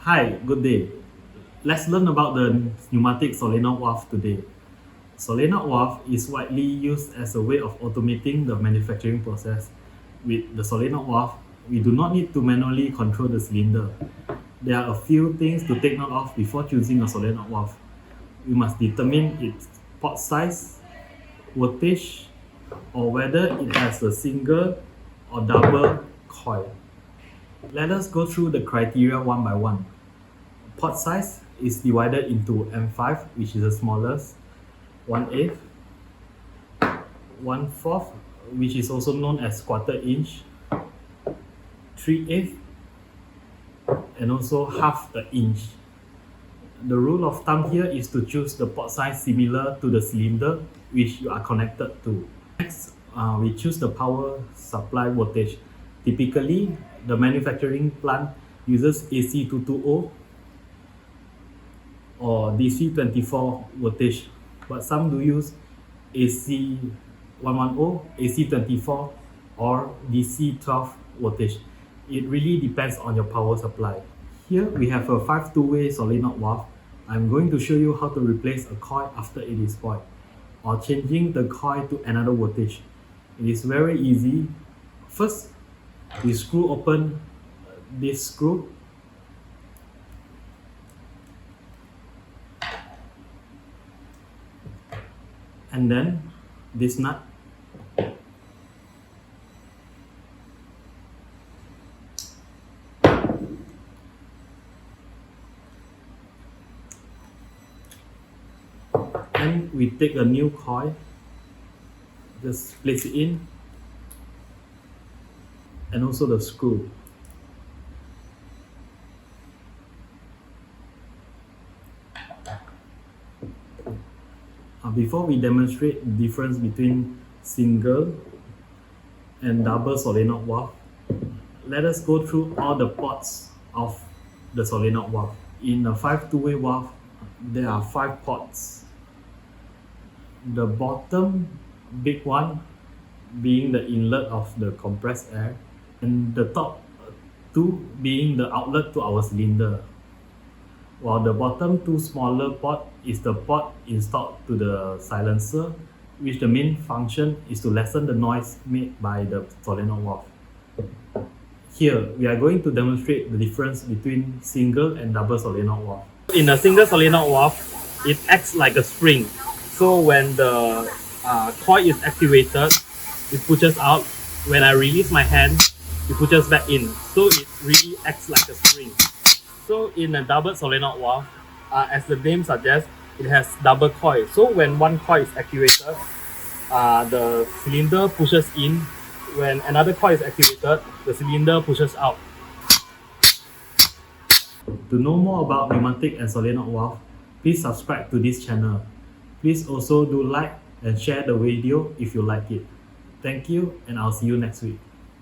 Hi, good day. Let's learn about the pneumatic solenoid valve today. Solenoid valve is widely used as a way of automating the manufacturing process. With the solenoid valve, we do not need to manually control the cylinder. There are a few things to take note of before choosing a solenoid valve. We must determine its pot size, voltage, or whether it has a single or double coil. Let us go through the criteria one by one. Pot size is divided into M5, which is the smallest, 1/8, 1/4, which is also known as quarter inch, 3/8, and also half the inch. The rule of thumb here is to choose the pot size similar to the cylinder which you are connected to. Next, we choose the power supply voltage. Typically, the manufacturing plant uses AC 220 or DC 24 voltage, but some do use AC 110, AC 24, or DC 12 voltage. It really depends on your power supply. Here we have a 5 two-way solenoid valve. I'm going to show you how to replace a coil after it is spoiled, or changing the coil to another voltage. It is very easy. First, we screw open this screw. And then this nut. And we take a new coil, just place it in, and also the screw. Before we demonstrate the difference between single and double solenoid valve, let us go through all the ports of the solenoid valve. In a 5 two-way valve, there are 5 ports. The bottom big one being the inlet of the compressed air, and the top 2 being the outlet to our cylinder, while the bottom 2 smaller port is the port installed to the silencer, which the main function is to lessen the noise made by the solenoid valve. Here, we are going to demonstrate the difference between single and double solenoid valve. In a single solenoid valve, it acts like a spring. So when the coil is activated, it pushes out. When I release my hand, it pushes back in. So it really acts like a spring. So in a double solenoid valve, as the name suggests, it has double coil. So when one coil is activated, the cylinder pushes in. When another coil is activated, the cylinder pushes out. To know more about pneumatic and solenoid valve, please subscribe to this channel. Please also do like and share the video if you like it. Thank you, and I'll see you next week.